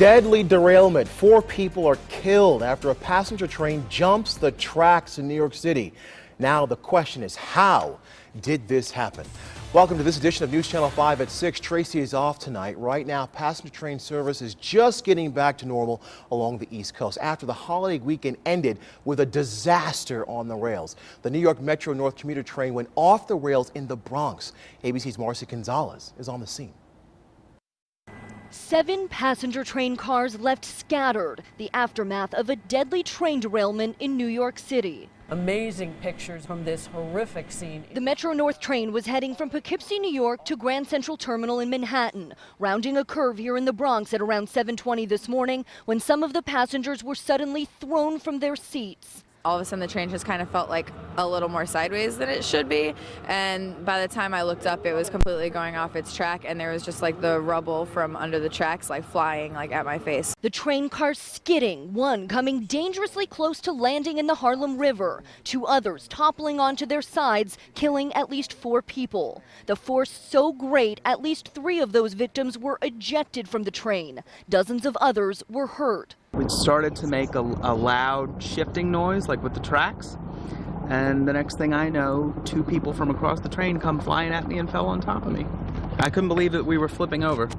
Deadly derailment. 4 people are killed after a passenger train jumps the tracks in New York City. Now the question is, how did this happen? Welcome to this edition of News Channel 5 at 6. Tracy is off tonight. Right now, passenger train service is just getting back to normal along the East Coast after the holiday weekend ended with a disaster on the rails. The New York Metro North commuter train went off the rails in the Bronx. ABC's Marcy Gonzalez is on the scene. 7 passenger train cars left scattered, the aftermath of a deadly train derailment in New York City. Amazing pictures from this horrific scene. The Metro North train was heading from Poughkeepsie, New York to Grand Central Terminal in Manhattan, rounding a curve here in the Bronx at around 7:20 this morning when some of the passengers were suddenly thrown from their seats. All of a sudden the train just kind of felt like a little more sideways than it should be, and by the time I looked up it was completely going off its track, and there was just like the rubble from under the tracks like flying like at my face. The train cars skidding, one coming dangerously close to landing in the Harlem River, 2 others toppling onto their sides, killing at least 4 people. The force so great, at least 3 of those victims were ejected from the train. Dozens of others were hurt. It started to make a loud shifting noise, like with the tracks. And the next thing I know, 2 people from across the train come flying at me and fell on top of me. I couldn't believe that we were flipping over.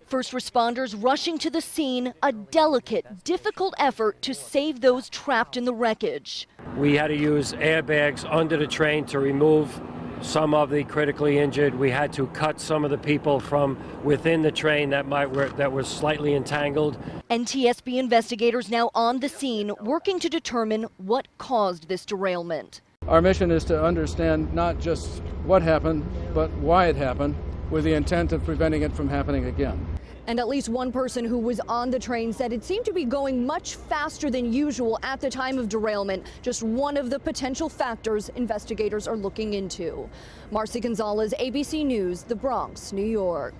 First responders rushing to the scene, a delicate, difficult effort to save those trapped in the wreckage. We had to use airbags under the train to remove some of the critically injured. We had to cut some of the people from within the train that was slightly entangled. NTSB investigators now on the scene working to determine what caused this derailment. Our mission is to understand not just what happened, but why it happened, with the intent of preventing it from happening again. And at least one person who was on the train said it seemed to be going much faster than usual at the time of derailment. Just one of the potential factors investigators are looking into. Marcy Gonzalez, ABC News, the Bronx, New York.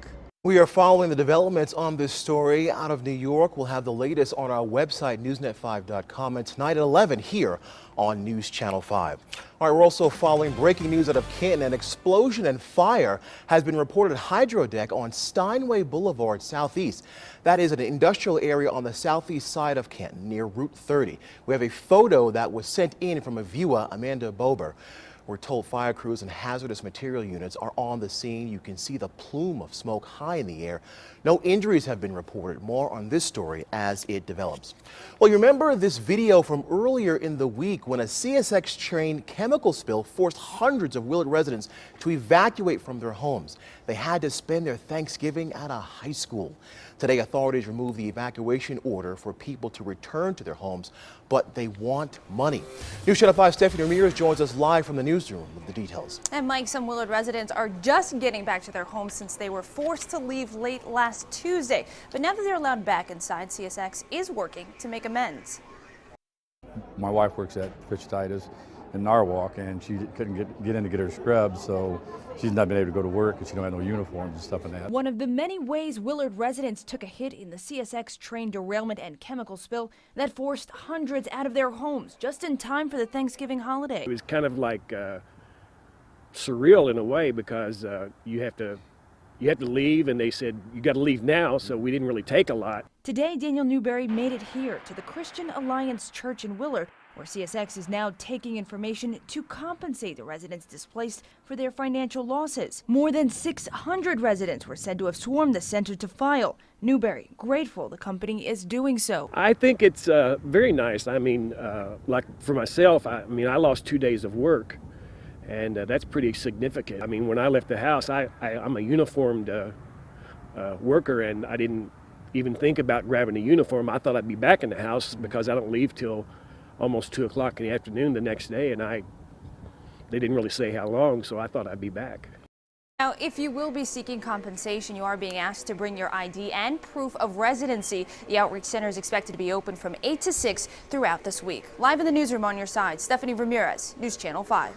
We are following the developments on this story out of New York. We'll have the latest on our website, newsnet5.com, and tonight at 11 here on News Channel 5. All right, we're also following breaking news out of Canton. An explosion and fire has been reported at Hydro Deck on Steinway Boulevard Southeast. That is an industrial area on the southeast side of Canton near Route 30. We have a photo that was sent in from a viewer, Amanda Bober. We're told fire crews and hazardous material units are on the scene. You can see the plume of smoke high in the air. No injuries have been reported. More on this story as it develops. Well, you remember this video from earlier in the week when a CSX train chemical spill forced hundreds of Willard residents to evacuate from their homes. They had to spend their Thanksgiving at a high school. Today, authorities removed the evacuation order for people to return to their homes, but they want money. News Channel 5 Stephanie Ramirez joins us live from the newsroom with the details. And Mike, some Willard residents are just getting back to their homes since they were forced to leave late last Tuesday. But now that they're allowed back inside, CSX is working to make amends. My wife works at Fish-Titus in Norwalk, and she couldn't get in to get her scrubs, so she's not been able to go to work because she don't have no uniforms and stuff like that. One of the many ways Willard residents took a hit in the CSX train derailment and chemical spill that forced hundreds out of their homes just in time for the Thanksgiving holiday. It was kind of like surreal in a way because you have to leave, and they said you got to leave now, so we didn't really take a lot. Today, Daniel Newberry made it here to the Christian Alliance Church in Willard, where CSX is now taking information to compensate the residents displaced for their financial losses. More than 600 residents were said to have swarmed the center to file. Newberry grateful the company is doing so. I think it's very nice. I mean, like for myself, I lost 2 days of work, and that's pretty significant. I mean, when I left the house, I'm a uniformed worker, and I didn't even think about grabbing a uniform. I thought I'd be back in the house because I don't leave till almost 2 o'clock in the afternoon the next day, and they didn't really say how long, so I thought I'd be back. Now, if you will be seeking compensation, you are being asked to bring your ID and proof of residency. The outreach center is expected to be open from 8 to 6 throughout this week. Live in the newsroom on your side, Stephanie Ramirez, News Channel 5.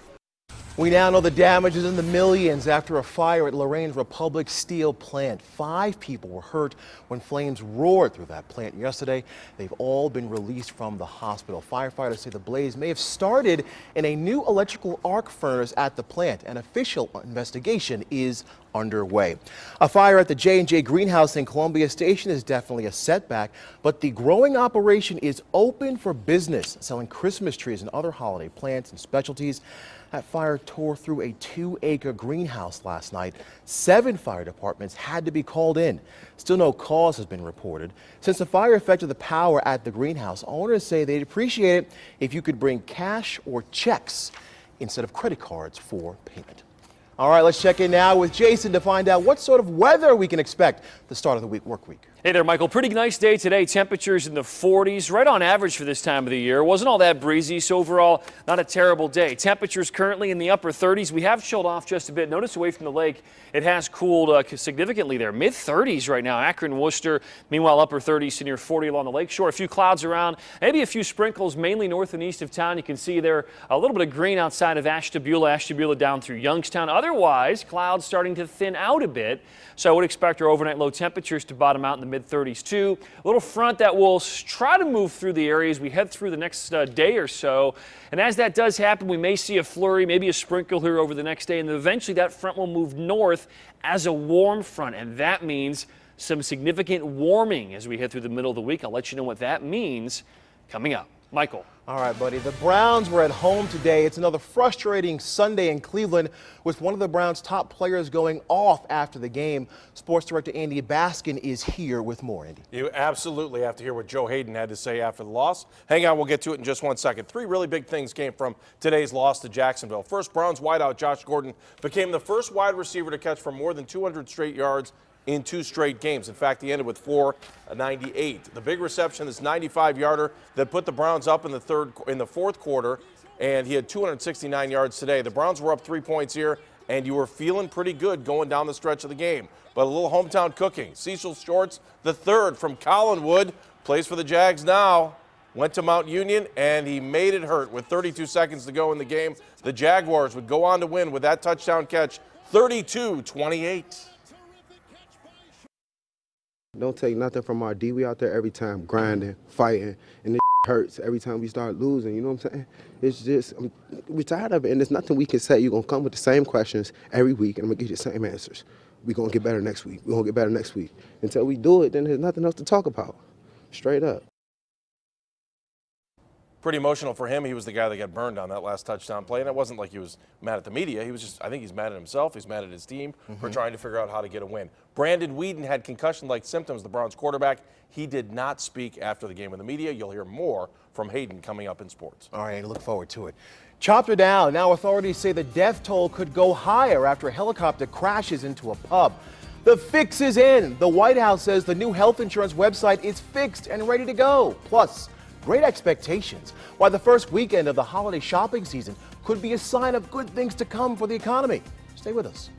We now know the damage is in the millions after a fire at Lorraine's Republic Steel plant. 5 people were hurt when flames roared through that plant yesterday. They've all been released from the hospital. Firefighters say the blaze may have started in a new electrical arc furnace at the plant. An official investigation is underway. A fire at the J&J greenhouse in Columbia Station is definitely a setback, but the growing operation is open for business, selling Christmas trees and other holiday plants and specialties. That fire tore through a 2-acre greenhouse last night. 7 fire departments had to be called in. Still no cause has been reported. Since the fire affected the power at the greenhouse, owners say they'd appreciate it if you could bring cash or checks instead of credit cards for payment. All right, let's check in now with Jason to find out what sort of weather we can expect the start of the work week. Hey there, Michael. Pretty nice day today. Temperatures in the 40s, right on average for this time of the year. Wasn't all that breezy, so overall, not a terrible day. Temperatures currently in the upper 30s. We have chilled off just a bit. Notice away from the lake, it has cooled significantly there. Mid-30s right now, Akron, Worcester. Meanwhile, upper 30s to near 40 along the lake shore. A few clouds around, maybe a few sprinkles, mainly north and east of town. You can see there a little bit of green outside of Ashtabula down through Youngstown. Otherwise, clouds starting to thin out a bit. So I would expect our overnight low temperatures to bottom out in the mid-30s too. A little front that will try to move through the area as we head through the next day or so. And as that does happen, we may see a flurry, maybe a sprinkle here over the next day. And then eventually that front will move north as a warm front. And that means some significant warming as we head through the middle of the week. I'll let you know what that means coming up. Michael. All right, buddy. The Browns were at home today. It's another frustrating Sunday in Cleveland with one of the Browns' top players going off after the game. Sports director Andy Baskin is here with more. Andy. You absolutely have to hear what Joe Hayden had to say after the loss. Hang on, we'll get to it in just 1 second. 3 really big things came from today's loss to Jacksonville. First, Browns wideout Josh Gordon became the first wide receiver to catch for more than 200 straight yards in 2 straight games. In fact, he ended with 498. The big reception, this 95-yarder that put the Browns up in the fourth quarter, and he had 269 yards today. The Browns were up 3 points here, and you were feeling pretty good going down the stretch of the game. But a little hometown cooking. Cecil Shorts, the third from Collinwood, plays for the Jags now. Went to Mount Union, and he made it hurt with 32 seconds to go in the game. The Jaguars would go on to win with that touchdown catch, 32-28. Don't take nothing from our D. We out there every time grinding, fighting, and it hurts every time we start losing. You know what I'm saying? It's just, we're tired of it, and there's nothing we can say. You're going to come with the same questions every week, and I'm going to give you the same answers. We're going to get better next week. We're going to get better next week. Until we do it, then there's nothing else to talk about. Straight up. Pretty emotional for him. He was the guy that got burned on that last touchdown play, and it wasn't like he was mad at the media. He was just, I think he's mad at himself. He's mad at his team for trying to figure out how to get a win. Brandon Weeden had concussion-like symptoms, the Browns quarterback. He did not speak after the game with the media. You'll hear more from Hayden coming up in sports. All right, look forward to it. Chopped her down. Now authorities say the death toll could go higher after a helicopter crashes into a pub. The fix is in. The White House says the new health insurance website is fixed and ready to go. Plus, great expectations. Why the first weekend of the holiday shopping season could be a sign of good things to come for the economy. Stay with us.